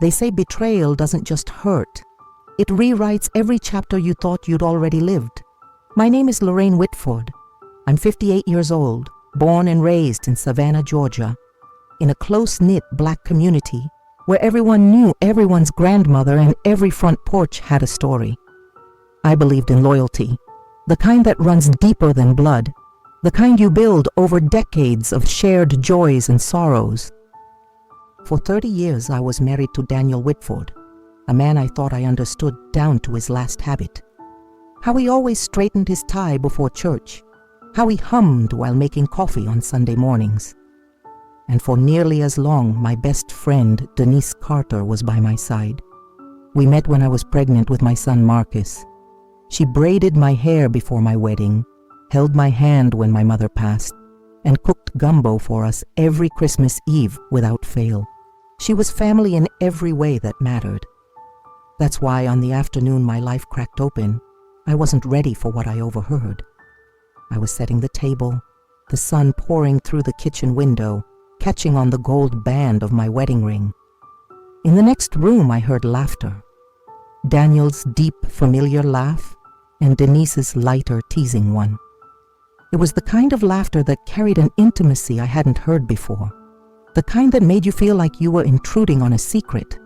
They say betrayal doesn't just hurt. It rewrites every chapter you thought you'd already lived. My name is Lorraine Whitford. I'm 58 years old, born and raised in Savannah, Georgia, in a close-knit Black community where everyone knew everyone's grandmother and every front porch had a story. I believed in loyalty, the kind that runs deeper than blood, the kind you build over decades of shared joys and sorrows. For 30 years, I was married to Daniel Whitford, a man I thought I understood down to his last habit. How he always straightened his tie before church, how he hummed while making coffee on Sunday mornings. And for nearly as long, my best friend, Denise Carter, was by my side. We met when I was pregnant with my son Marcus. She braided my hair before my wedding, held my hand when my mother passed, and cooked gumbo for us every Christmas Eve without fail. She was family in every way that mattered. That's why on the afternoon my life cracked open, I wasn't ready for what I overheard. I was setting the table, the sun pouring through the kitchen window, catching on the gold band of my wedding ring. In the next room I heard laughter. Daniel's deep, familiar laugh and Denise's lighter, teasing one. It was the kind of laughter that carried an intimacy I hadn't heard before, the kind that made you feel like you were intruding on a secret.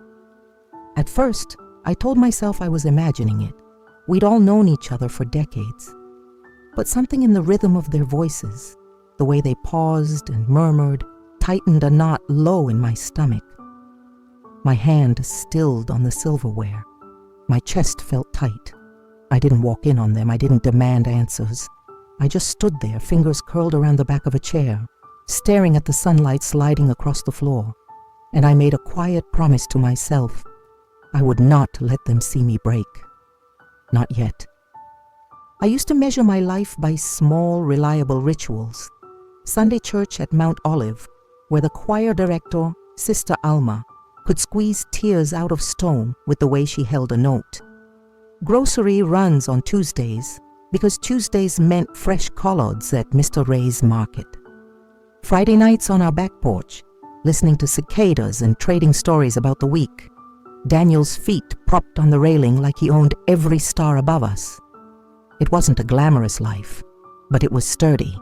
At first, I told myself I was imagining it. We'd all known each other for decades. But something in the rhythm of their voices, the way they paused and murmured, tightened a knot low in my stomach. My hand stilled on the silverware. My chest felt tight. I didn't walk in on them. I didn't demand answers. I just stood there, fingers curled around the back of a chair, staring at the sunlight sliding across the floor. And I made a quiet promise to myself. I would not let them see me break. Not yet. I used to measure my life by small, reliable rituals. Sunday church at Mount Olive, where the choir director, Sister Alma, could squeeze tears out of stone with the way she held a note. Grocery runs on Tuesdays, because Tuesdays meant fresh collards at Mr. Ray's market. Friday nights on our back porch, listening to cicadas and trading stories about the week. Daniel's feet propped on the railing like he owned every star above us. It wasn't a glamorous life, but it was sturdy.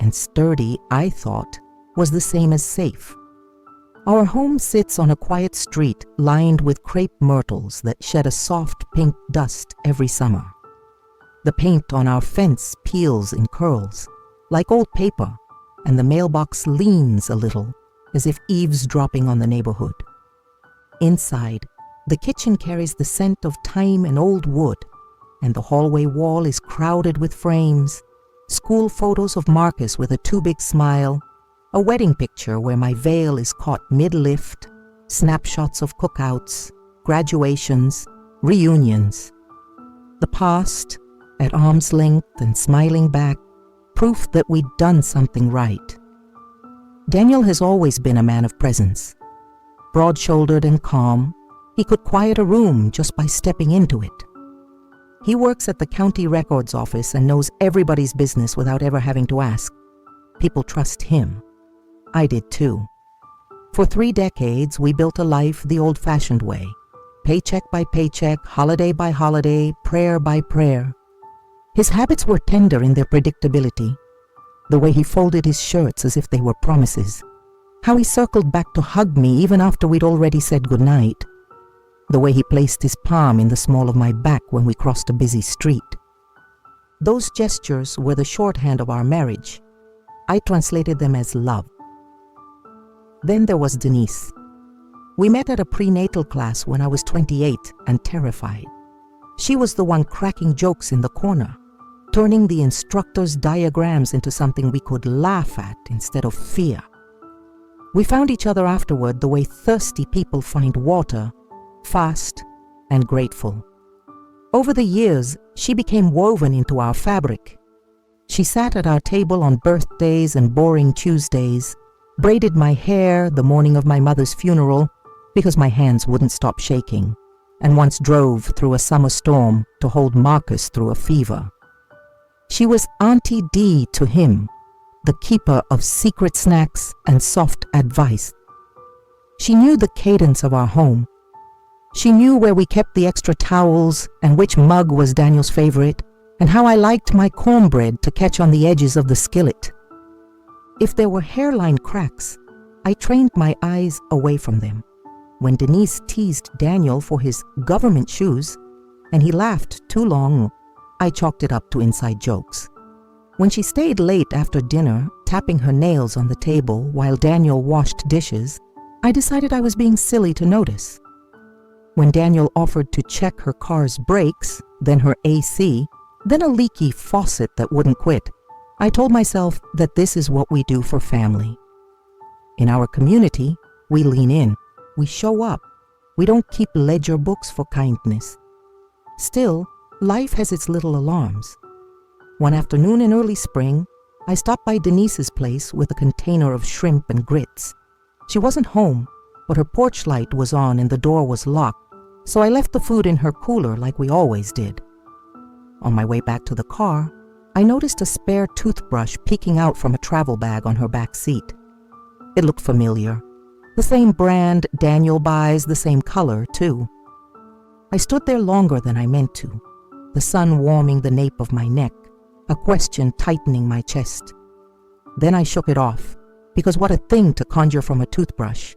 And sturdy, I thought, was the same as safe. Our home sits on a quiet street lined with crepe myrtles that shed a soft pink dust every summer. The paint on our fence peels in curls, like old paper, and the mailbox leans a little, as if eavesdropping on the neighborhood. Inside, the kitchen carries the scent of thyme and old wood, and the hallway wall is crowded with frames, school photos of Marcus with a too big smile, a wedding picture where my veil is caught mid-lift, snapshots of cookouts, graduations, reunions. The past, at arm's length and smiling back, proof that we'd done something right. Daniel has always been a man of presence. Broad-shouldered and calm, he could quiet a room just by stepping into it. He works at the county records office and knows everybody's business without ever having to ask. People trust him. I did too. For 3 decades, we built a life the old-fashioned way. Paycheck by paycheck, holiday by holiday, prayer by prayer. His habits were tender in their predictability. The way he folded his shirts as if they were promises. How he circled back to hug me even after we'd already said goodnight. The way he placed his palm in the small of my back when we crossed a busy street. Those gestures were the shorthand of our marriage. I translated them as love. Then there was Denise. We met at a prenatal class when I was 28 and terrified. She was the one cracking jokes in the corner, turning the instructor's diagrams into something we could laugh at instead of fear. We found each other afterward the way thirsty people find water, fast and grateful. Over the years, she became woven into our fabric. She sat at our table on birthdays and boring Tuesdays, braided my hair the morning of my mother's funeral because my hands wouldn't stop shaking, and once drove through a summer storm to hold Marcus through a fever. She was Auntie D to him, the keeper of secret snacks and soft advice. She knew the cadence of our home. She knew where we kept the extra towels and which mug was Daniel's favorite, and how I liked my cornbread to catch on the edges of the skillet. If there were hairline cracks, I trained my eyes away from them. When Denise teased Daniel for his government shoes, and he laughed too long, I chalked it up to inside jokes. When she stayed late after dinner, tapping her nails on the table while Daniel washed dishes, I decided I was being silly to notice. When Daniel offered to check her car's brakes, then her AC, then a leaky faucet that wouldn't quit, I told myself that this is what we do for family. In our community, we lean in, we show up, we don't keep ledger books for kindness. Still, life has its little alarms. One afternoon in early spring, I stopped by Denise's place with a container of shrimp and grits. She wasn't home, but her porch light was on and the door was locked, so I left the food in her cooler like we always did. On my way back to the car, I noticed a spare toothbrush peeking out from a travel bag on her back seat. It looked familiar. The same brand Daniel buys, the same color, too. I stood there longer than I meant to, the sun warming the nape of my neck, a question tightening my chest. Then I shook it off, because what a thing to conjure from a toothbrush.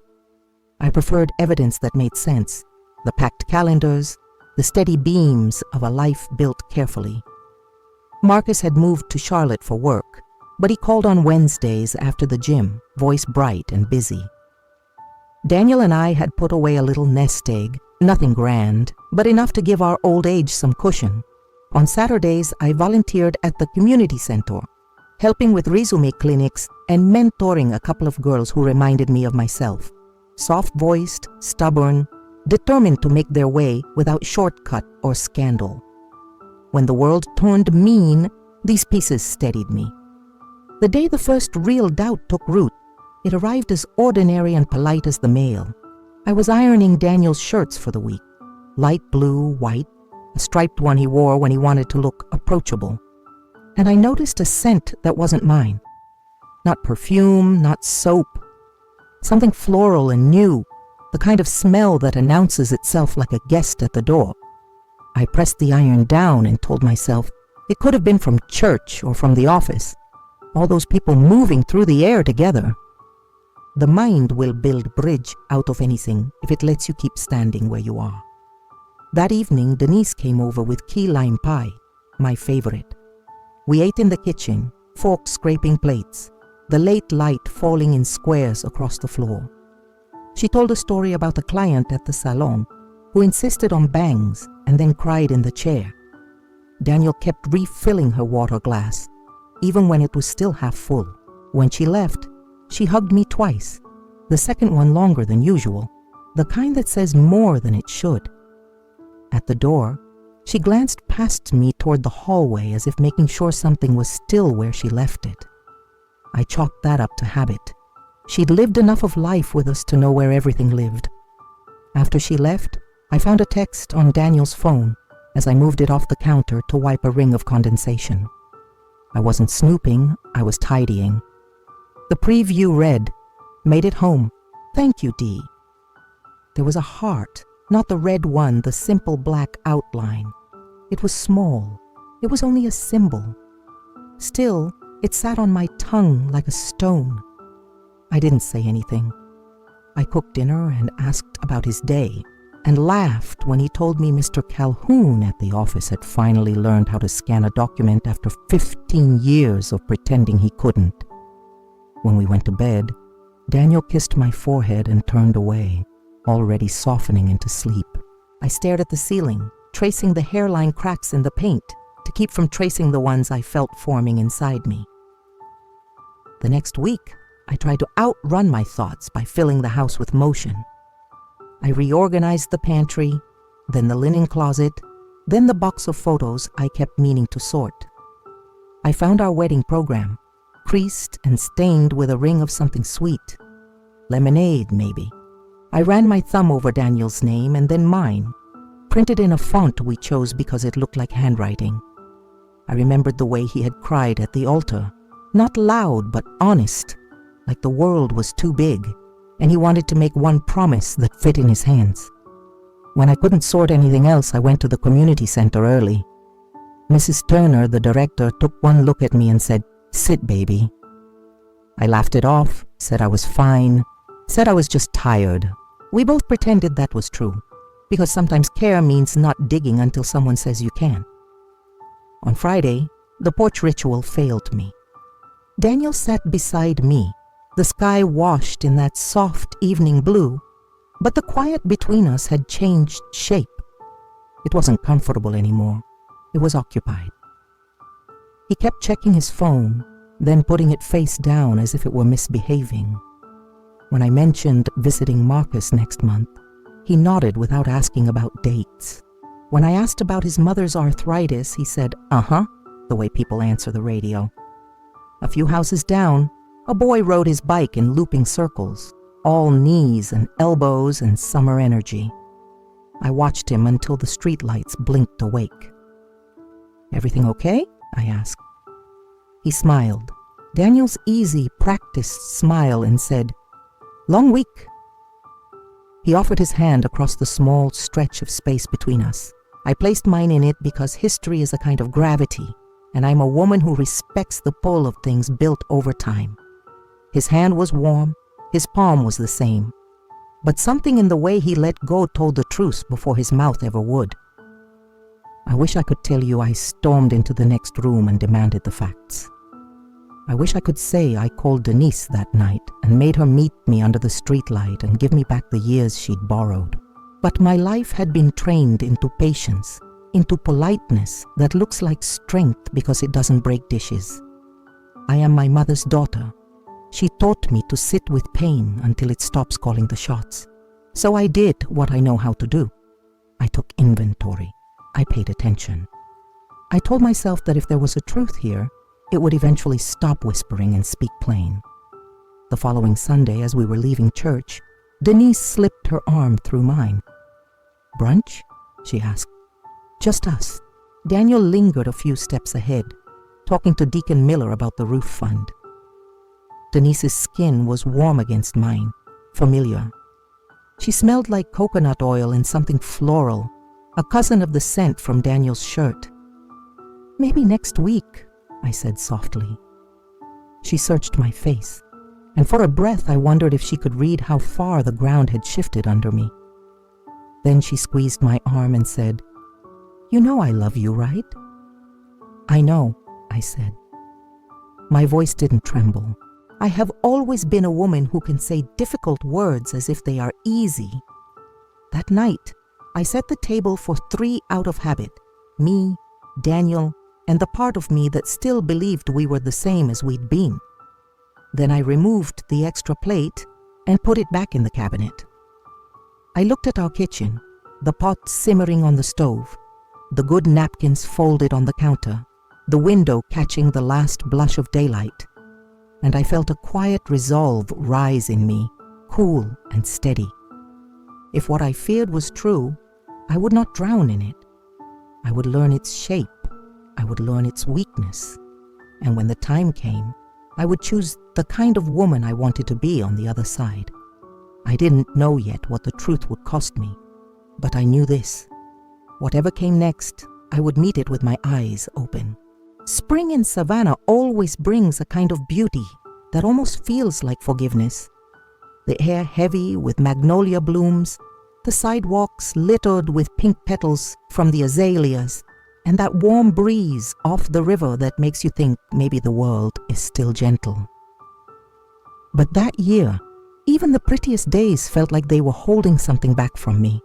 I preferred evidence that made sense, the packed calendars, the steady beams of a life built carefully. Marcus had moved to Charlotte for work, but he called on Wednesdays after the gym, voice bright and busy. Daniel and I had put away a little nest egg, nothing grand, but enough to give our old age some cushion. On Saturdays, I volunteered at the community center, helping with resume clinics and mentoring a couple of girls who reminded me of myself. Soft-voiced, stubborn, determined to make their way without shortcut or scandal. When the world turned mean, these pieces steadied me. The day the first real doubt took root, it arrived as ordinary and polite as the mail. I was ironing Daniel's shirts for the week. Light blue, white, a striped one he wore when he wanted to look approachable. And I noticed a scent that wasn't mine. Not perfume, not soap. Something floral and new, the kind of smell that announces itself like a guest at the door. I pressed the iron down and told myself it could have been from church or from the office. All those people moving through the air together. The mind will build bridge out of anything if it lets you keep standing where you are. That evening, Denise came over with key lime pie, my favorite. We ate in the kitchen, forks scraping plates, the late light falling in squares across the floor. She told a story about a client at the salon who insisted on bangs and then cried in the chair. Daniel kept refilling her water glass, even when it was still half full. When she left, she hugged me twice, the second one longer than usual, the kind that says more than it should. At the door, she glanced past me toward the hallway as if making sure something was still where she left it. I chalked that up to habit. She'd lived enough of life with us to know where everything lived. After she left, I found a text on Daniel's phone as I moved it off the counter to wipe a ring of condensation. I wasn't snooping, I was tidying. The preview read, "Made it home. Thank you, Dee." There was a heart, not the red one, the simple black outline. It was small. It was only a symbol. Still, it sat on my tongue like a stone. I didn't say anything. I cooked dinner and asked about his day, and laughed when he told me Mr. Calhoun at the office had finally learned how to scan a document after 15 years of pretending he couldn't. When we went to bed, Daniel kissed my forehead and turned away, already softening into sleep. I stared at the ceiling, tracing the hairline cracks in the paint to keep from tracing the ones I felt forming inside me. The next week, I tried to outrun my thoughts by filling the house with motion. I reorganized the pantry, then the linen closet, then the box of photos I kept meaning to sort. I found our wedding program, creased and stained with a ring of something sweet. Lemonade, maybe. I ran my thumb over Daniel's name and then mine, printed in a font we chose because it looked like handwriting. I remembered the way he had cried at the altar, not loud but honest, like the world was too big, and he wanted to make one promise that fit in his hands. When I couldn't sort anything else, I went to the community center early. Mrs. Turner, the director, took one look at me and said, "Sit, baby." I laughed it off, said I was fine, said I was just tired. We both pretended that was true, because sometimes care means not digging until someone says you can. On Friday, the porch ritual failed me. Daniel sat beside me, the sky washed in that soft evening blue, but the quiet between us had changed shape. It wasn't comfortable anymore. It was occupied. He kept checking his phone, then putting it face down as if it were misbehaving. When I mentioned visiting Marcus next month, he nodded without asking about dates. When I asked about his mother's arthritis, he said, "Uh-huh," the way people answer the radio. A few houses down, a boy rode his bike in looping circles, all knees and elbows and summer energy. I watched him until the streetlights blinked awake. "Everything okay?" I asked. He smiled, Daniel's easy, practiced smile, and said, "Long week." He offered his hand across the small stretch of space between us. I placed mine in it because history is a kind of gravity, and I'm a woman who respects the pull of things built over time. His hand was warm, his palm was the same, but something in the way he let go told the truth before his mouth ever would. I wish I could tell you I stormed into the next room and demanded the facts. I wish I could say I called Denise that night and made her meet me under the streetlight and give me back the years she'd borrowed. But my life had been trained into patience, into politeness that looks like strength because it doesn't break dishes. I am my mother's daughter. She taught me to sit with pain until it stops calling the shots. So I did what I know how to do. I took inventory. I paid attention. I told myself that if there was a truth here, it would eventually stop whispering and speak plain. The following Sunday, as we were leaving church, Denise slipped her arm through mine. "Brunch?" she asked. "Just us." Daniel lingered a few steps ahead, talking to Deacon Miller about the roof fund. Denise's skin was warm against mine, familiar. She smelled like coconut oil and something floral, a cousin of the scent from Daniel's shirt. "Maybe next week," I said softly. She searched my face, and for a breath I wondered if she could read how far the ground had shifted under me. Then she squeezed my arm and said, "You know I love you, right?" "I know," I said. My voice didn't tremble. I have always been a woman who can say difficult words as if they are easy. That night, I set the table for 3 out of habit, me, Daniel, and the part of me that still believed we were the same as we'd been. Then I removed the extra plate and put it back in the cabinet. I looked at our kitchen, the pot simmering on the stove, the good napkins folded on the counter, the window catching the last blush of daylight, and I felt a quiet resolve rise in me, cool and steady. If what I feared was true, I would not drown in it. I would learn its shape. I would learn its weakness. And when the time came, I would choose the kind of woman I wanted to be on the other side. I didn't know yet what the truth would cost me, but I knew this. Whatever came next, I would meet it with my eyes open. Spring in Savannah always brings a kind of beauty that almost feels like forgiveness. The air heavy with magnolia blooms, the sidewalks littered with pink petals from the azaleas, and that warm breeze off the river that makes you think maybe the world is still gentle. But that year, even the prettiest days felt like they were holding something back from me.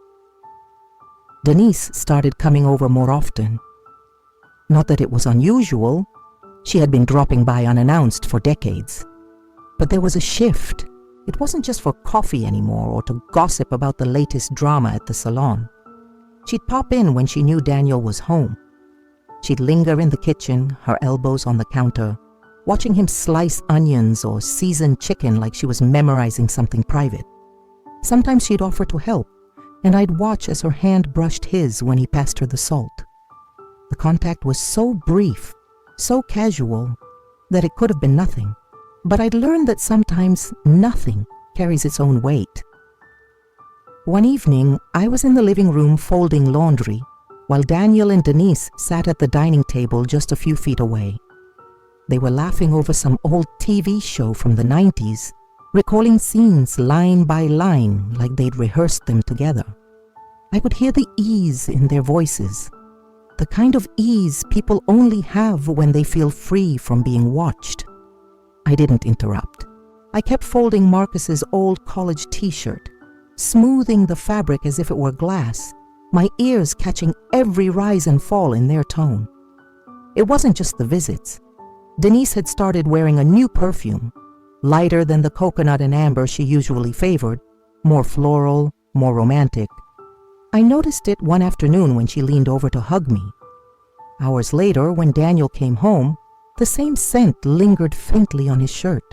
Denise started coming over more often. Not that it was unusual. She had been dropping by unannounced for decades. But there was a shift. It wasn't just for coffee anymore or to gossip about the latest drama at the salon. She'd pop in when she knew Daniel was home. She'd linger in the kitchen, her elbows on the counter, watching him slice onions or season chicken like she was memorizing something private. Sometimes she'd offer to help, and I'd watch as her hand brushed his when he passed her the salt. The contact was so brief, so casual, that it could have been nothing. But I'd learned that sometimes nothing carries its own weight. One evening, I was in the living room folding laundry, while Daniel and Denise sat at the dining table just a few feet away. They were laughing over some old TV show from the 90s, recalling scenes line by line like they'd rehearsed them together. I could hear the ease in their voices, the kind of ease people only have when they feel free from being watched. I didn't interrupt. I kept folding Marcus's old college t-shirt, smoothing the fabric as if it were glass, my ears catching every rise and fall in their tone. It wasn't just the visits. Denise had started wearing a new perfume, lighter than the coconut and amber she usually favored, more floral, more romantic. I noticed it one afternoon when she leaned over to hug me. Hours later, when Daniel came home, the same scent lingered faintly on his shirt.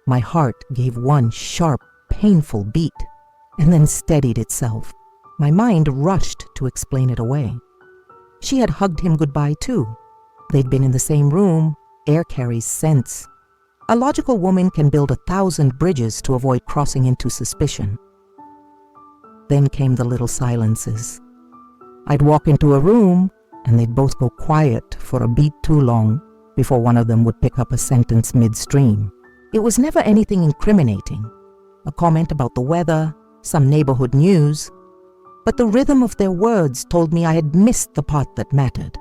My heart gave one sharp, painful beat, and then steadied itself. My mind rushed to explain it away. She had hugged him goodbye too. They'd been in the same room. Air carries scents. A logical woman can build 1,000 bridges to avoid crossing into suspicion. Then came the little silences. I'd walk into a room, and they'd both go quiet for a beat too long before one of them would pick up a sentence midstream. It was never anything incriminating, a comment about the weather, some neighborhood news, but the rhythm of their words told me I had missed the part that mattered.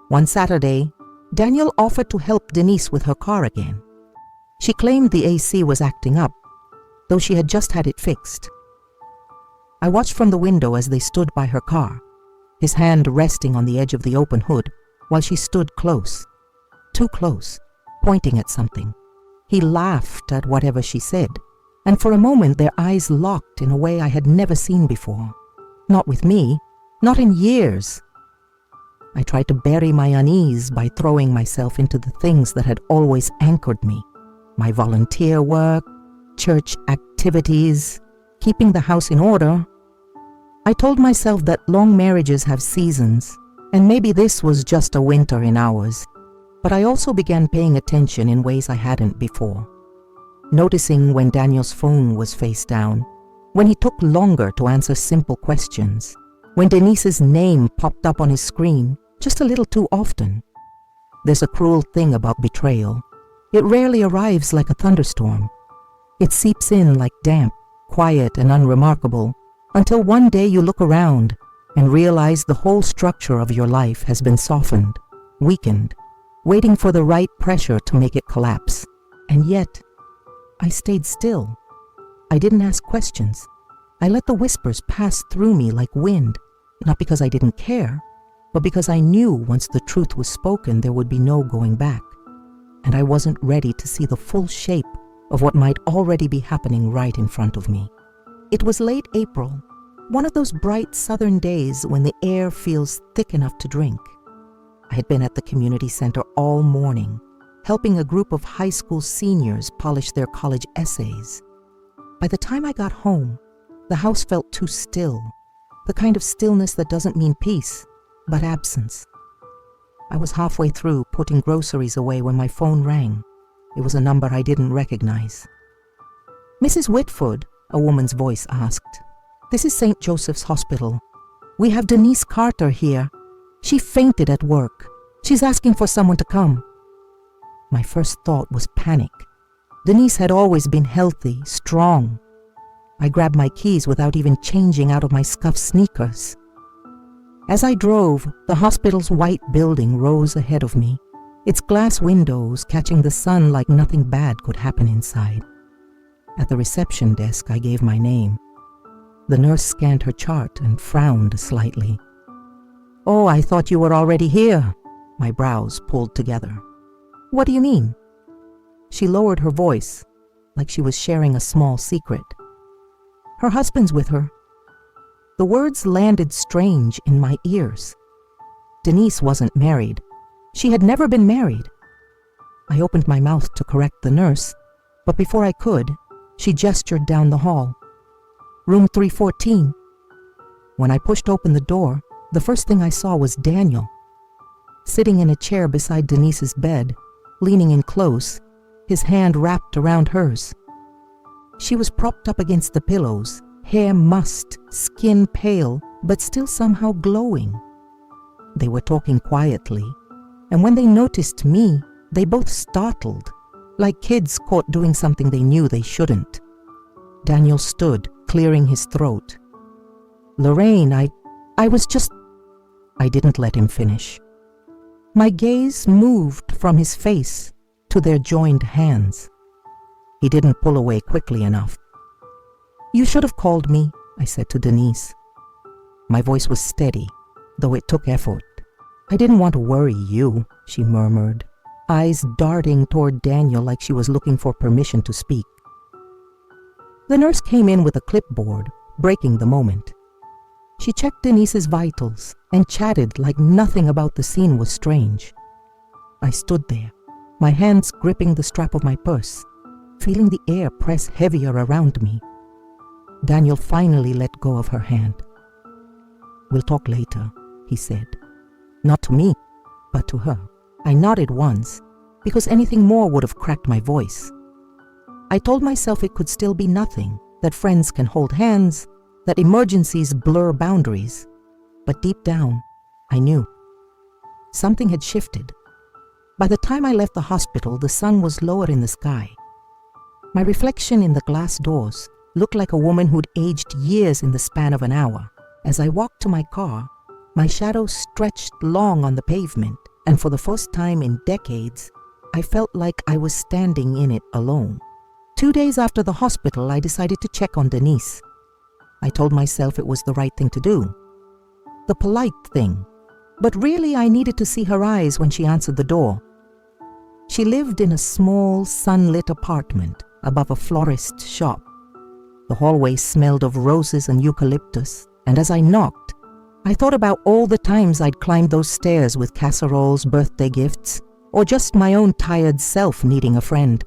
One Saturday, Daniel offered to help Denise with her car again. She claimed the AC was acting up, though she had just had it fixed. I watched from the window as they stood by her car, his hand resting on the edge of the open hood while she stood close, too close, pointing at something. He laughed at whatever she said, and for a moment their eyes locked in a way I had never seen before. Not with me, not in years. I tried to bury my unease by throwing myself into the things that had always anchored me. My volunteer work, church activities, keeping the house in order. I told myself that long marriages have seasons, and maybe this was just a winter in ours. But I also began paying attention in ways I hadn't before. Noticing when Daniel's phone was face down, when he took longer to answer simple questions, when Denise's name popped up on his screen just a little too often. There's a cruel thing about betrayal. It rarely arrives like a thunderstorm. It seeps in like damp, quiet and unremarkable, until one day you look around and realize the whole structure of your life has been softened, weakened, waiting for the right pressure to make it collapse. And yet, I stayed still. I didn't ask questions. I let the whispers pass through me like wind, not because I didn't care, but because I knew once the truth was spoken there would be no going back. And I wasn't ready to see the full shape of what might already be happening right in front of me. It was late April, one of those bright southern days when the air feels thick enough to drink. I had been at the community center all morning, helping a group of high school seniors polish their college essays. By the time I got home, the house felt too still, the kind of stillness that doesn't mean peace, but absence. I was halfway through putting groceries away when my phone rang. It was a number I didn't recognize. "Mrs. Whitford," a woman's voice asked. "This is St. Joseph's Hospital. We have Denise Carter here. She fainted at work. She's asking for someone to come." My first thought was panic. Denise had always been healthy, strong. I grabbed my keys without even changing out of my scuffed sneakers. As I drove, the hospital's white building rose ahead of me, its glass windows catching the sun like nothing bad could happen inside. At the reception desk, I gave my name. The nurse scanned her chart and frowned slightly. "Oh, I thought you were already here." My brows pulled together. "What do you mean?" She lowered her voice, like she was sharing a small secret. "Her husband's with her." The words landed strange in my ears. Denise wasn't married. She had never been married. I opened my mouth to correct the nurse, but before I could, she gestured down the hall. "Room 314. When I pushed open the door, the first thing I saw was Daniel, sitting in a chair beside Denise's bed, leaning in close, his hand wrapped around hers. She was propped up against the pillows, hair mussed, skin pale, but still somehow glowing. They were talking quietly, and when they noticed me, they both startled, like kids caught doing something they knew they shouldn't. Daniel stood, clearing his throat. "Lorraine, I was just..." I didn't let him finish. My gaze moved from his face to their joined hands. He didn't pull away quickly enough. "You should have called me," I said to Denise. My voice was steady, though it took effort. "I didn't want to worry you," she murmured, eyes darting toward Daniel like she was looking for permission to speak. The nurse came in with a clipboard, breaking the moment. She checked Denise's vitals and chatted like nothing about the scene was strange. I stood there, my hands gripping the strap of my purse, feeling the air press heavier around me. Daniel finally let go of her hand. "We'll talk later," he said. Not to me, but to her. I nodded once, because anything more would have cracked my voice. I told myself it could still be nothing, that friends can hold hands, that emergencies blur boundaries. But deep down, I knew. Something had shifted. By the time I left the hospital, the sun was lower in the sky. My reflection in the glass doors looked like a woman who'd aged years in the span of an hour. As I walked to my car, my shadow stretched long on the pavement, and for the first time in decades, I felt like I was standing in it alone. 2 days after the hospital, I decided to check on Denise. I told myself it was the right thing to do. The polite thing. But really, I needed to see her eyes when she answered the door. She lived in a small, sunlit apartment above a florist's shop. The hallway smelled of roses and eucalyptus, and as I knocked, I thought about all the times I'd climbed those stairs with casseroles, birthday gifts, or just my own tired self needing a friend.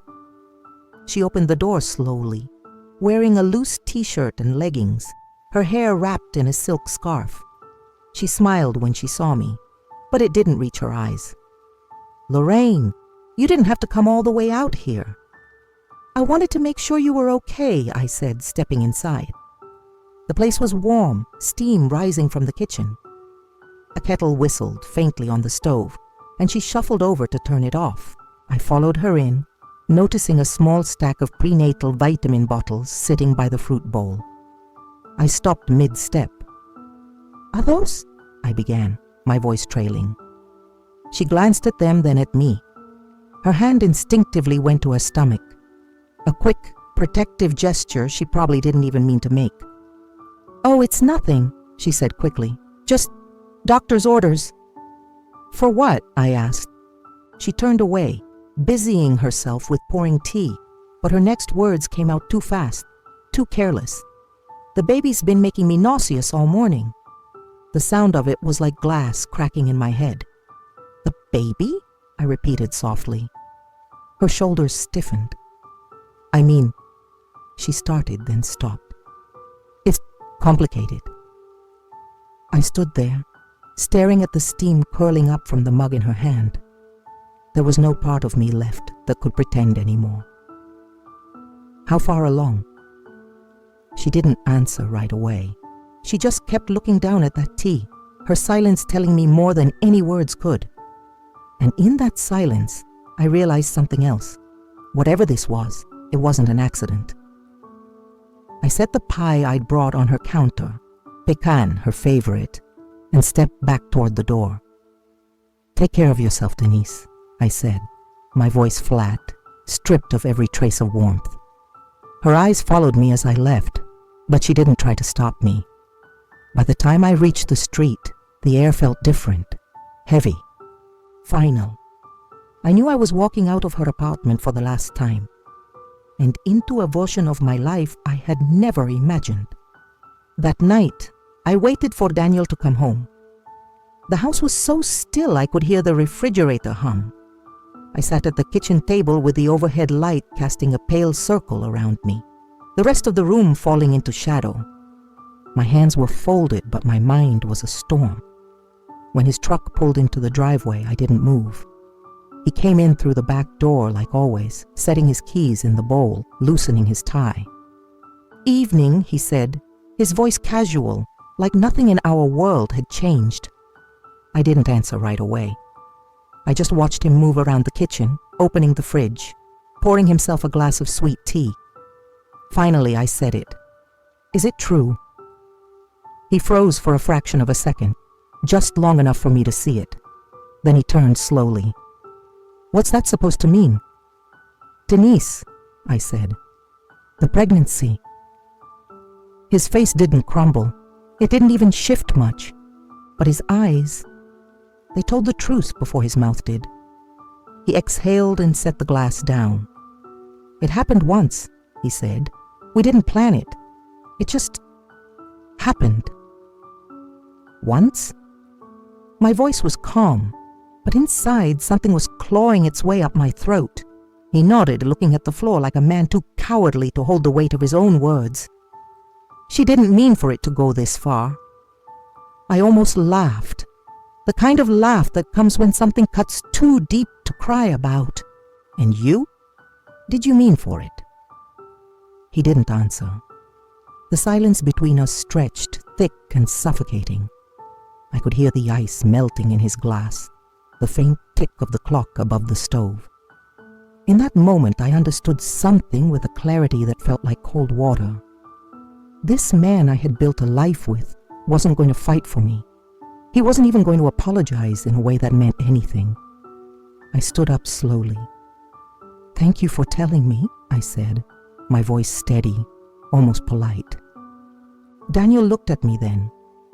She opened the door slowly, wearing a loose t-shirt and leggings, her hair wrapped in a silk scarf. She smiled when she saw me, but it didn't reach her eyes. "Lorraine, you didn't have to come all the way out here." "I wanted to make sure you were okay," I said, stepping inside. The place was warm, steam rising from the kitchen. A kettle whistled faintly on the stove, and she shuffled over to turn it off. I followed her in, noticing a small stack of prenatal vitamin bottles sitting by the fruit bowl. I stopped mid-step. "Are those?" I began, my voice trailing. She glanced at them, then at me. Her hand instinctively went to her stomach. A quick, protective gesture she probably didn't even mean to make. "Oh, it's nothing," she said quickly. "Just doctor's orders." "For what?" I asked. She turned away, busying herself with pouring tea, but her next words came out too fast, too careless. "The baby's been making me nauseous all morning." The sound of it was like glass cracking in my head. "The baby?" I repeated softly. Her shoulders stiffened. "I mean," she started, then stopped. "It's complicated." I stood there, staring at the steam curling up from the mug in her hand. There was no part of me left that could pretend anymore. "How far along?" She didn't answer right away. She just kept looking down at that tea, her silence telling me more than any words could. And in that silence, I realized something else. Whatever this was, it wasn't an accident. I set the pie I'd brought on her counter, pecan, her favorite, and stepped back toward the door. "Take care of yourself, Denise," I said, my voice flat, stripped of every trace of warmth. Her eyes followed me as I left, but she didn't try to stop me. By the time I reached the street, the air felt different, heavy, final. I knew I was walking out of her apartment for the last time, and into a version of my life I had never imagined. That night, I waited for Daniel to come home. The house was so still I could hear the refrigerator hum. I sat at the kitchen table with the overhead light casting a pale circle around me, the rest of the room falling into shadow. My hands were folded, but my mind was a storm. When his truck pulled into the driveway, I didn't move. He came in through the back door like always, setting his keys in the bowl, loosening his tie. "Evening," he said, his voice casual, like nothing in our world had changed. I didn't answer right away. I just watched him move around the kitchen, opening the fridge, pouring himself a glass of sweet tea. Finally, I said it. "Is it true?" He froze for a fraction of a second, just long enough for me to see it. Then he turned slowly. "What's that supposed to mean?" "Denise," I said. "The pregnancy." His face didn't crumble. It didn't even shift much. But his eyes, they told the truth before his mouth did. He exhaled and set the glass down. "It happened once," he said. "We didn't plan it. It just happened." "Once?" My voice was calm, but inside something was clawing its way up my throat. He nodded, looking at the floor like a man too cowardly to hold the weight of his own words. "She didn't mean for it to go this far." I almost laughed, the kind of laugh that comes when something cuts too deep to cry about. "And you? Did you mean for it?" He didn't answer. The silence between us stretched, thick and suffocating. I could hear the ice melting in his glass, the faint tick of the clock above the stove. In that moment, I understood something with a clarity that felt like cold water. This man I had built a life with wasn't going to fight for me. He wasn't even going to apologize in a way that meant anything. I stood up slowly. "Thank you for telling me," I said, my voice steady, almost polite. Daniel looked at me then,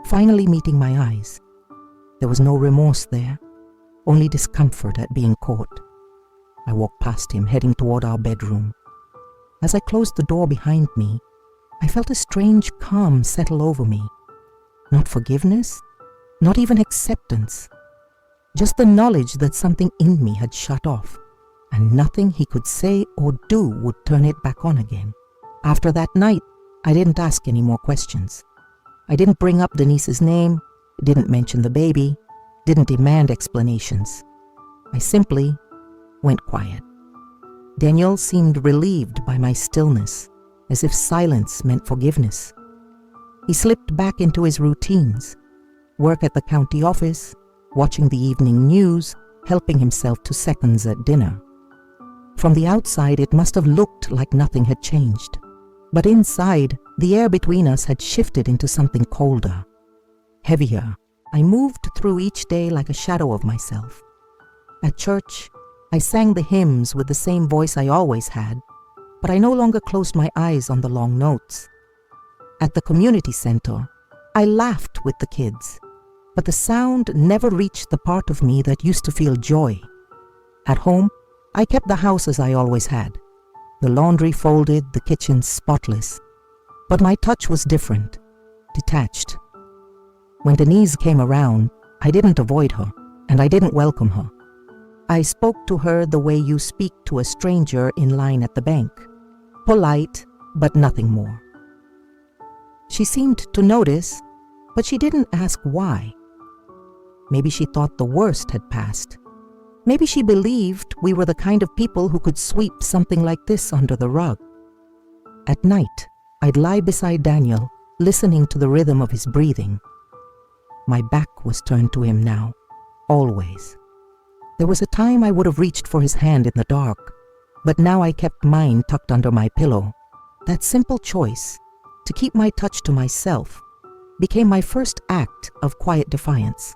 finally meeting my eyes. There was no remorse there, only discomfort at being caught. I walked past him, heading toward our bedroom. As I closed the door behind me, I felt a strange calm settle over me. Not forgiveness, not even acceptance. Just the knowledge that something in me had shut off, and nothing he could say or do would turn it back on again. After that night, I didn't ask any more questions. I didn't bring up Denise's name, didn't mention the baby, didn't demand explanations. I simply went quiet. Daniel seemed relieved by my stillness, as if silence meant forgiveness. He slipped back into his routines, work at the county office, watching the evening news, helping himself to seconds at dinner. From the outside, it must have looked like nothing had changed. But inside, the air between us had shifted into something colder, heavier. I moved through each day like a shadow of myself. At church, I sang the hymns with the same voice I always had, but I no longer closed my eyes on the long notes. At the community center, I laughed with the kids, but the sound never reached the part of me that used to feel joy. At home, I kept the house as I always had. The laundry folded, the kitchen spotless. But my touch was different, detached. When Denise came around, I didn't avoid her, and I didn't welcome her. I spoke to her the way you speak to a stranger in line at the bank. Polite, but nothing more. She seemed to notice, but she didn't ask why. Maybe she thought the worst had passed. Maybe she believed we were the kind of people who could sweep something like this under the rug. At night, I'd lie beside Daniel, listening to the rhythm of his breathing. My back was turned to him now, always. There was a time I would have reached for his hand in the dark, but now I kept mine tucked under my pillow. That simple choice, to keep my touch to myself, became my first act of quiet defiance.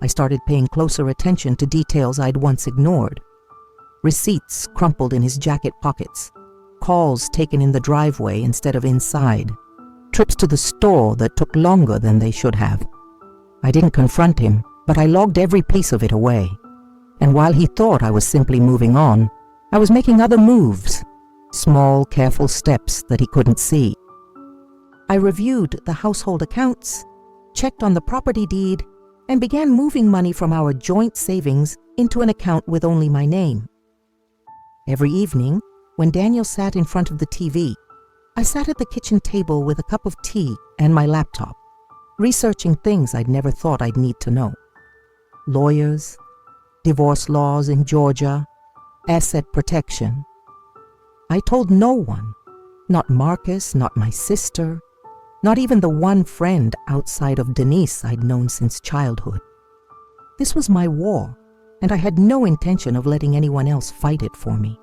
I started paying closer attention to details I'd once ignored. Receipts crumpled in his jacket pockets, calls taken in the driveway instead of inside, trips to the store that took longer than they should have. I didn't confront him, but I logged every piece of it away. And while he thought I was simply moving on, I was making other moves, small, careful steps that he couldn't see. I reviewed the household accounts, checked on the property deed, and began moving money from our joint savings into an account with only my name. Every evening, when Daniel sat in front of the TV, I sat at the kitchen table with a cup of tea and my laptop, researching things I'd never thought I'd need to know. Lawyers, divorce laws in Georgia, asset protection. I told no one, Not Marcus, not my sister, not even the one friend outside of Denise I'd known since childhood. This was my war, and I had no intention of letting anyone else fight it for me.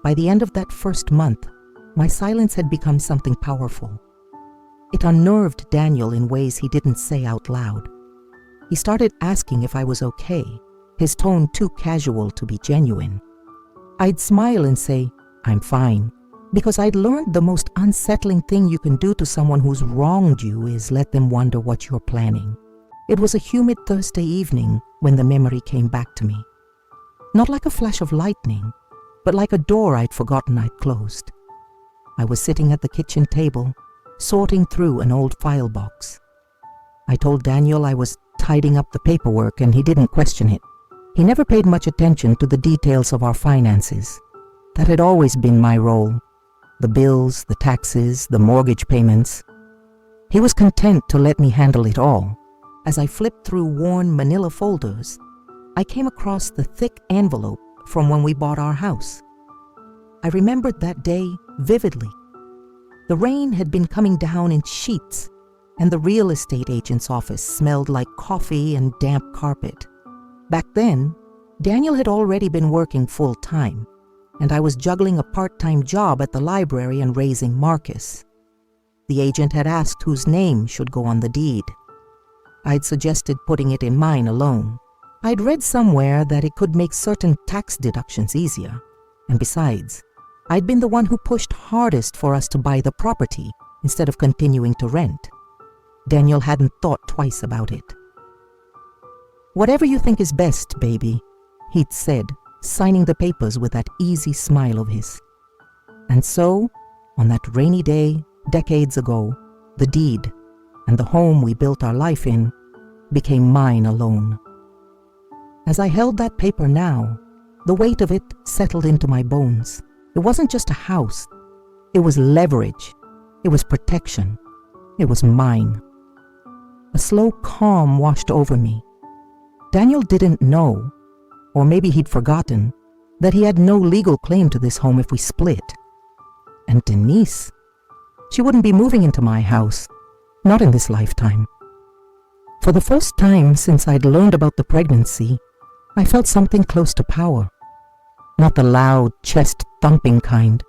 By the end of that first month, my silence had become something powerful. It unnerved Daniel in ways he didn't say out loud. He started asking if I was okay, his tone too casual to be genuine. I'd smile and say, "I'm fine," because I'd learned the most unsettling thing you can do to someone who's wronged you is let them wonder what you're planning. It was a humid Thursday evening when the memory came back to me. Not like a flash of lightning, but like a door I'd forgotten I'd closed. I was sitting at the kitchen table, sorting through an old file box. I told Daniel I was tidying up the paperwork, and he didn't question it. He never paid much attention to the details of our finances. That had always been my role. The bills, the taxes, the mortgage payments. He was content to let me handle it all. As I flipped through worn manila folders, I came across the thick envelope from when we bought our house. I remembered that day vividly. The rain had been coming down in sheets, and the real estate agent's office smelled like coffee and damp carpet. Back then, Daniel had already been working full-time, and I was juggling a part-time job at the library and raising Marcus. The agent had asked whose name should go on the deed. I'd suggested putting it in mine alone. I'd read somewhere that it could make certain tax deductions easier, and besides, I'd been the one who pushed hardest for us to buy the property instead of continuing to rent. Daniel hadn't thought twice about it. "Whatever you think is best, baby," he'd said, signing the papers with that easy smile of his. And so, on that rainy day, decades ago, the deed and the home we built our life in became mine alone. As I held that paper now, the weight of it settled into my bones. It wasn't just a house. It was leverage. It was protection. It was mine. A slow calm washed over me. Daniel didn't know, or maybe he'd forgotten, that he had no legal claim to this home if we split. And Denise, she wouldn't be moving into my house, not in this lifetime. For the first time since I'd learned about the pregnancy, I felt something close to power. Not the loud, chest-thumping kind,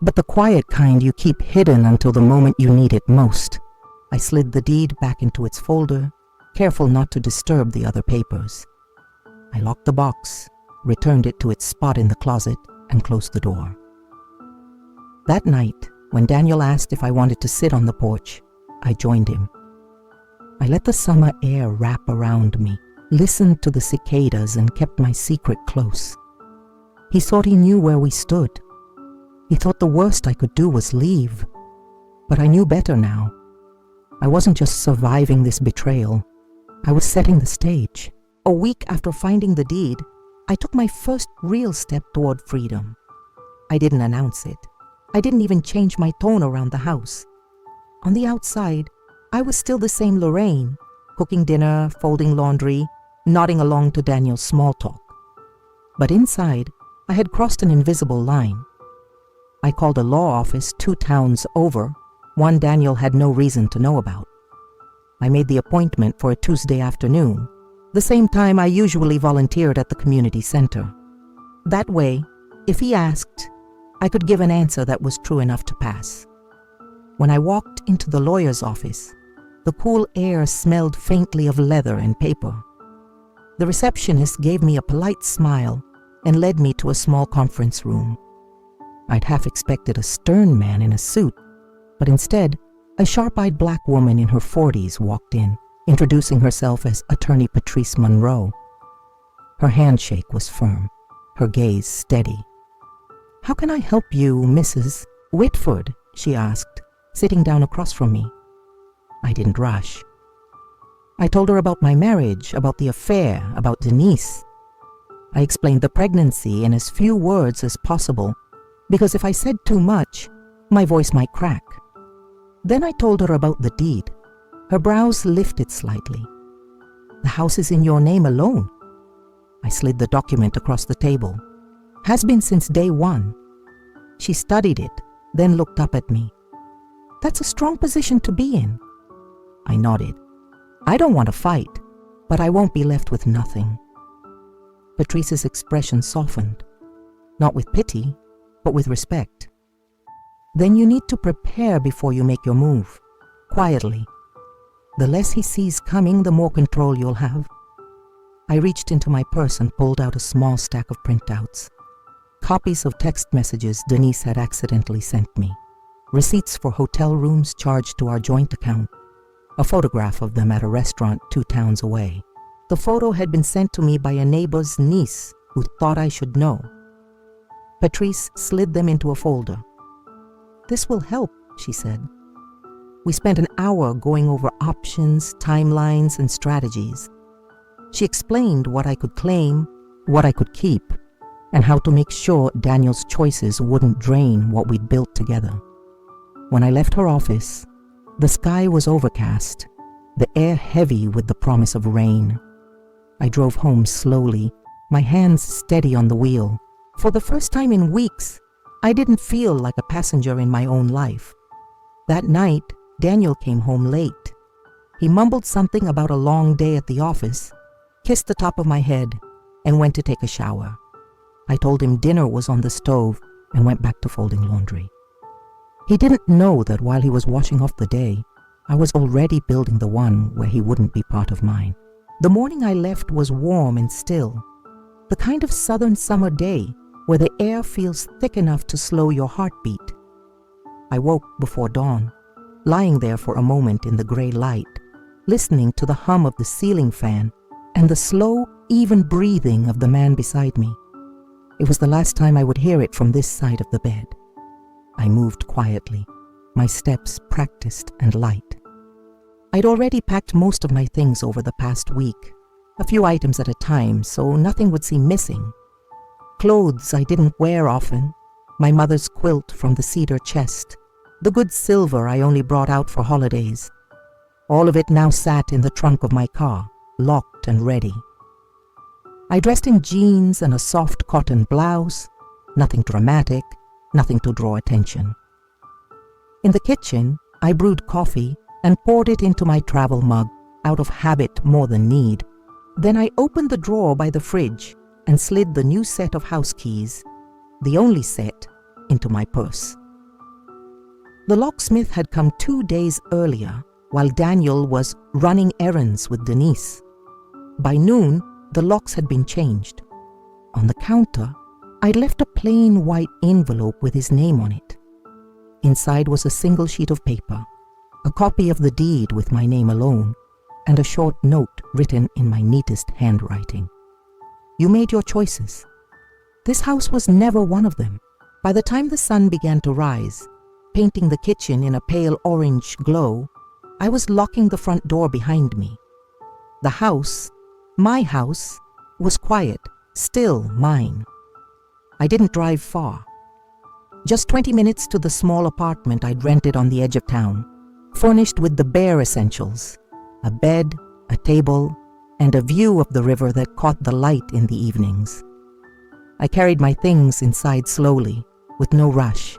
but the quiet kind you keep hidden until the moment you need it most. I slid the deed back into its folder, careful not to disturb the other papers. I locked the box, returned it to its spot in the closet, and closed the door. That night, when Daniel asked if I wanted to sit on the porch, I joined him. I let the summer air wrap around me, listened to the cicadas, and kept my secret close. He thought he knew where we stood. He thought the worst I could do was leave. But I knew better now. I wasn't just surviving this betrayal. I was setting the stage. A week after finding the deed, I took my first real step toward freedom. I didn't announce it. I didn't even change my tone around the house. On the outside, I was still the same Lorraine, cooking dinner, folding laundry, nodding along to Daniel's small talk. But inside, I had crossed an invisible line. I called a law office 2 towns over, one Daniel had no reason to know about. I made the appointment for a Tuesday afternoon, the same time I usually volunteered at the community center. That way, if he asked, I could give an answer that was true enough to pass. When I walked into the lawyer's office, the cool air smelled faintly of leather and paper. The receptionist gave me a polite smile and led me to a small conference room. I'd half expected a stern man in a suit, but instead, a sharp-eyed black woman in her 40s walked in, introducing herself as Attorney Patrice Monroe. Her handshake was firm, her gaze steady. "How can I help you, Mrs. Whitford?" she asked, sitting down across from me. I didn't rush. I told her about my marriage, about the affair, about Denise. I explained the pregnancy in as few words as possible, because if I said too much, my voice might crack. Then I told her about the deed. Her brows lifted slightly. "The house is in your name alone." I slid the document across the table. "Has been since day one." She studied it, then looked up at me. "That's a strong position to be in." I nodded. "I don't want to fight, but I won't be left with nothing." Patrice's expression softened, not with pity, but with respect. "Then you need to prepare before you make your move, quietly. The less he sees coming, the more control you'll have." I reached into my purse and pulled out a small stack of printouts. Copies of text messages Denise had accidentally sent me. Receipts for hotel rooms charged to our joint account. A photograph of them at a restaurant 2 towns away. The photo had been sent to me by a neighbor's niece who thought I should know. Patrice slid them into a folder. "This will help," she said. We spent an hour going over options, timelines, and strategies. She explained what I could claim, what I could keep, and how to make sure Daniel's choices wouldn't drain what we'd built together. When I left her office, the sky was overcast, the air heavy with the promise of rain. I drove home slowly, my hands steady on the wheel. For the first time in weeks, I didn't feel like a passenger in my own life. That night, Daniel came home late. He mumbled something about a long day at the office, kissed the top of my head, and went to take a shower. I told him dinner was on the stove and went back to folding laundry. He didn't know that while he was washing off the day, I was already building the one where he wouldn't be part of mine. The morning I left was warm and still, the kind of southern summer day where the air feels thick enough to slow your heartbeat. I woke before dawn, lying there for a moment in the gray light, listening to the hum of the ceiling fan and the slow, even breathing of the man beside me. It was the last time I would hear it from this side of the bed. I moved quietly, my steps practiced and light. I'd already packed most of my things over the past week, a few items at a time, so nothing would seem missing. Clothes I didn't wear often, my mother's quilt from the cedar chest, the good silver I only brought out for holidays. All of it now sat in the trunk of my car, locked and ready. I dressed in jeans and a soft cotton blouse, nothing dramatic, nothing to draw attention. In the kitchen, I brewed coffee and poured it into my travel mug, out of habit more than need. Then I opened the drawer by the fridge and slid the new set of house keys, the only set, into my purse. The locksmith had come 2 days earlier while Daniel was running errands with Denise. By noon, the locks had been changed. On the counter, I'd left a plain white envelope with his name on it. Inside was a single sheet of paper, a copy of the deed with my name alone, and a short note written in my neatest handwriting. "You made your choices. This house was never one of them." By the time the sun began to rise, painting the kitchen in a pale orange glow, I was locking the front door behind me. The house, my house, was quiet, still mine. I didn't drive far. Just 20 minutes to the small apartment I'd rented on the edge of town, furnished with the bare essentials, a bed, a table, and a view of the river that caught the light in the evenings. I carried my things inside slowly, with no rush.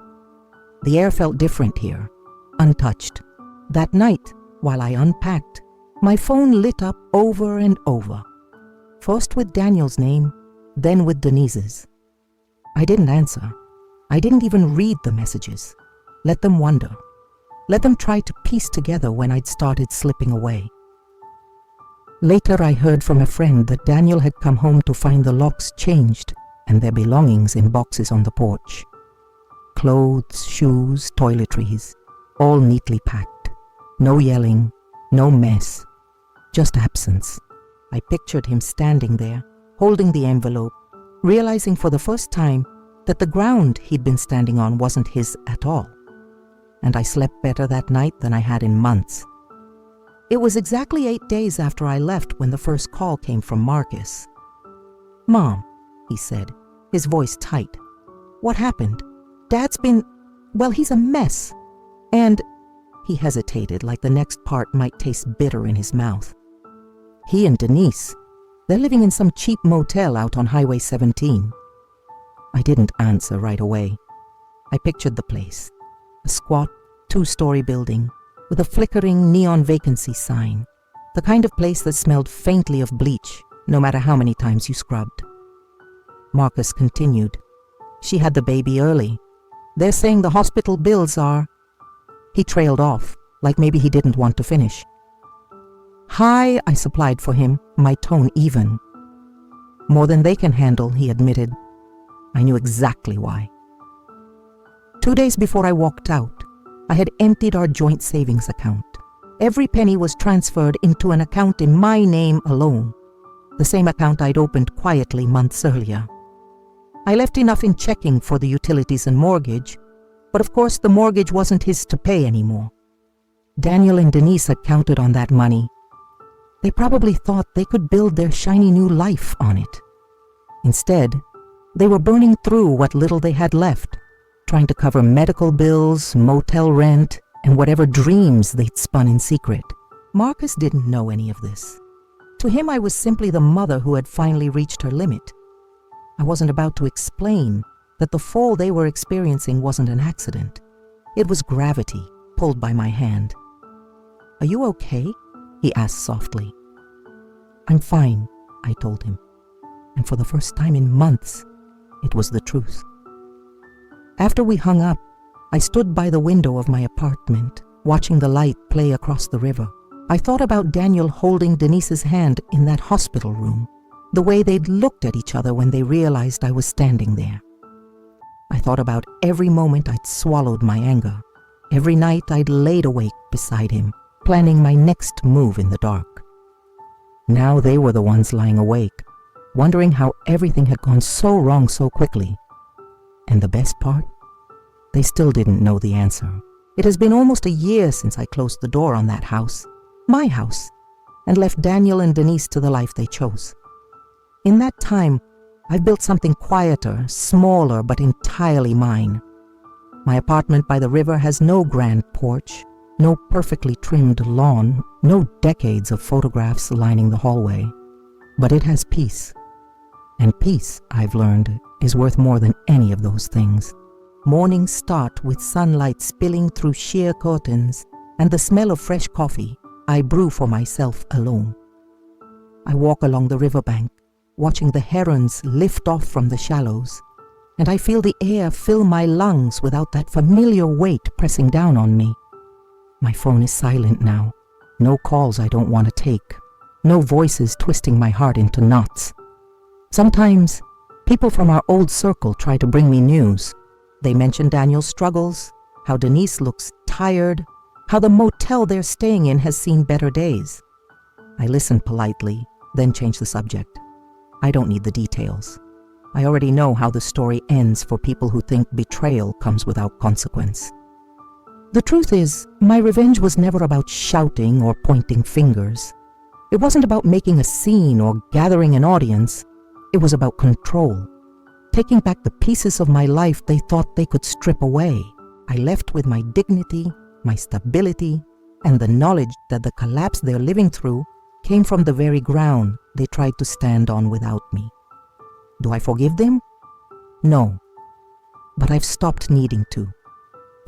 The air felt different here, untouched. That night, while I unpacked, my phone lit up over and over. First with Daniel's name, then with Denise's. I didn't answer. I didn't even read the messages. Let them wonder. Let them try to piece together when I'd started slipping away. Later, I heard from a friend that Daniel had come home to find the locks changed and their belongings in boxes on the porch. Clothes, shoes, toiletries, all neatly packed. No yelling, no mess, just absence. I pictured him standing there, holding the envelope, realizing for the first time that the ground he'd been standing on wasn't his at all. And I slept better that night than I had in months. It was exactly 8 days after I left when the first call came from Marcus. "Mom," he said, his voice tight. "What happened? Dad's been, well, he's a mess. And," he hesitated like the next part might taste bitter in his mouth. "He and Denise, they're living in some cheap motel out on Highway 17. I didn't answer right away. I pictured the place, a squat, two-story building with a flickering neon vacancy sign, the kind of place that smelled faintly of bleach, no matter how many times you scrubbed. Marcus continued. She had the baby early. They're saying the hospital bills are... He trailed off, like maybe he didn't want to finish. Hi, I supplied for him, my tone even. More than they can handle, he admitted. I knew exactly why. 2 days before I walked out, I had emptied our joint savings account. Every penny was transferred into an account in my name alone, the same account I'd opened quietly months earlier. I left enough in checking for the utilities and mortgage, but of course the mortgage wasn't his to pay anymore. Daniel and Denise had counted on that money. They probably thought they could build their shiny new life on it. Instead, they were burning through what little they had left, trying to cover medical bills, motel rent, and whatever dreams they'd spun in secret. Marcus didn't know any of this. To him, I was simply the mother who had finally reached her limit. I wasn't about to explain that the fall they were experiencing wasn't an accident. It was gravity pulled by my hand. Are you okay? He asked softly. I'm fine, I told him. And for the first time in months, it was the truth. After we hung up, I stood by the window of my apartment, watching the light play across the river. I thought about Daniel holding Denise's hand in that hospital room, the way they'd looked at each other when they realized I was standing there. I thought about every moment I'd swallowed my anger, every night I'd laid awake beside him, planning my next move in the dark. Now they were the ones lying awake, wondering how everything had gone so wrong so quickly. And the best part? They still didn't know the answer. It has been almost a year since I closed the door on that house, my house, and left Daniel and Denise to the life they chose. In that time, I've built something quieter, smaller, but entirely mine. My apartment by the river has no grand porch, no perfectly trimmed lawn, no decades of photographs lining the hallway. But it has peace. And peace, I've learned, is worth more than any of those things. Mornings start with sunlight spilling through sheer curtains and the smell of fresh coffee I brew for myself alone. I walk along the riverbank, watching the herons lift off from the shallows, and I feel the air fill my lungs without that familiar weight pressing down on me. My phone is silent now. No calls I don't want to take. No voices twisting my heart into knots. Sometimes, people from our old circle try to bring me news. They mention Daniel's struggles, how Denise looks tired, how the motel they're staying in has seen better days. I listen politely, then change the subject. I don't need the details. I already know how the story ends for people who think betrayal comes without consequence. The truth is, my revenge was never about shouting or pointing fingers. It wasn't about making a scene or gathering an audience. It was about control. Taking back the pieces of my life they thought they could strip away. I left with my dignity, my stability, and the knowledge that the collapse they're living through came from the very ground they tried to stand on without me. Do I forgive them? No. But I've stopped needing to.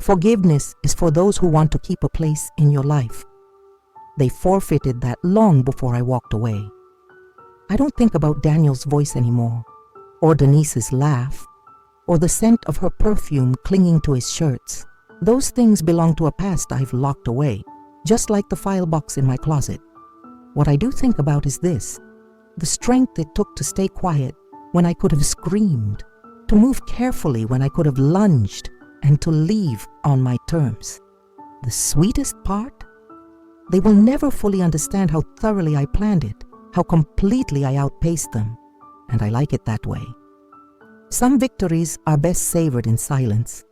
Forgiveness is for those who want to keep a place in your life. They forfeited that long before I walked away. I don't think about Daniel's voice anymore, or Denise's laugh, or the scent of her perfume clinging to his shirts. Those things belong to a past I've locked away, just like the file box in my closet. What I do think about is this: the strength it took to stay quiet when I could have screamed, to move carefully when I could have lunged, and to leave on my terms. The sweetest part? They will never fully understand how thoroughly I planned it, how completely I outpaced them, and I like it that way. Some victories are best savored in silence.